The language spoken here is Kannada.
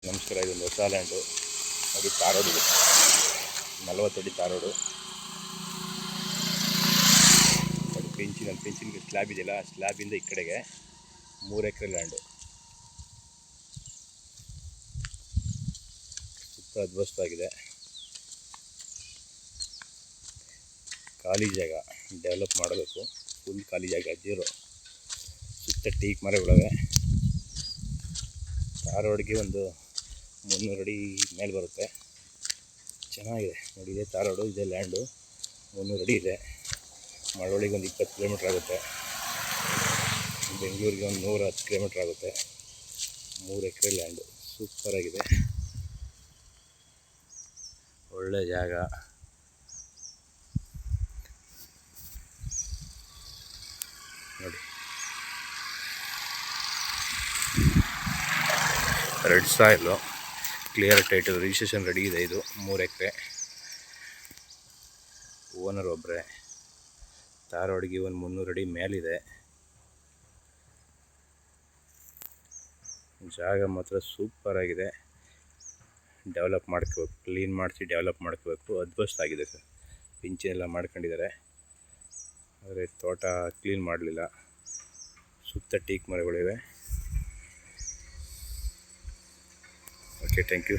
ನಮಸ್ಕಾರ. ಇದೊಂದು ಹೊಸ ಲ್ಯಾಂಡು ನೋಡಿ, ತಾರ್ ರೋಡ್ ಇದೆ, 40 ಅಡಿ ತಾರ್ ರೋಡು. ಅದು ಪೆಂಚಿನ ಸ್ಲ್ಯಾಬ್ ಇದೆಯಲ್ಲ, ಆ ಸ್ಲ್ಯಾಬಿಂದ ಈ ಕಡೆಗೆ 3 ಎಕರೆ ಲ್ಯಾಂಡು. ಸುತ್ತ ಅದ್ಭುತವಾಗಿದೆ. ಖಾಲಿ ಜಾಗ ಡೆವಲಪ್ ಮಾಡಬೇಕು. ಫುಲ್ ಖಾಲಿ ಜಾಗ, ಜೀರೋ. ಸುತ್ತ ಟೀಕ್ ಮರಗಳಿವೆ. ತಾರ್ ರೋಡ್ಗೆ ಒಂದು 300 ಅಡಿ ಮೇಲೆ ಬರುತ್ತೆ. ಚೆನ್ನಾಗಿದೆ ನೋಡಿ. ಇದೆ ತಾರ್ ರೋಡು, ಇದೆ ಲ್ಯಾಂಡು. 300 ಅಡಿ ಇದೆ. ಮಳವಳ್ಳಿಗೆ ಒಂದು 20 ಕಿಲೋಮೀಟ್ರ್ ಆಗುತ್ತೆ. ಬೆಂಗಳೂರಿಗೆ ಒಂದು 110 ಕಿಲೋಮೀಟ್ರ್ ಆಗುತ್ತೆ. 3 ಎಕರೆ ಲ್ಯಾಂಡು ಸೂಪರಾಗಿದೆ. ಒಳ್ಳೆ ಜಾಗ. ನೋಡಿ, red soil, clear title, registration ready ಇದೆ. ಇದು 3 ಎಕರೆ. ಓನರ್ ಒಬ್ಬರೇ. ತಾರ್ ರೋಡ್ಗೆ ಒಂದು 300 ಅಡಿ ಮೇಲಿದೆ. ಜಾಗ ಮಾತ್ರ ಸೂಪರಾಗಿದೆ. ಡೆವಲಪ್ ಮಾಡ್ಕೋಬೇಕು, ಕ್ಲೀನ್ ಮಾಡಿಸಿ ಡೆವಲಪ್ ಮಾಡ್ಕೋಬೇಕು. ಅದ್ಭುತವಾಗಿದೆ ಸರ್. ಪಿಂಚೆಲ್ಲ ಮಾಡ್ಕೊಂಡಿದ್ದಾರೆ, ಆದರೆ ತೋಟ ಕ್ಲೀನ್ ಮಾಡಲಿಲ್ಲ. ಸುತ್ತ ಟೀಕ್ ಮರಗಳಿವೆ. Okay, thank you.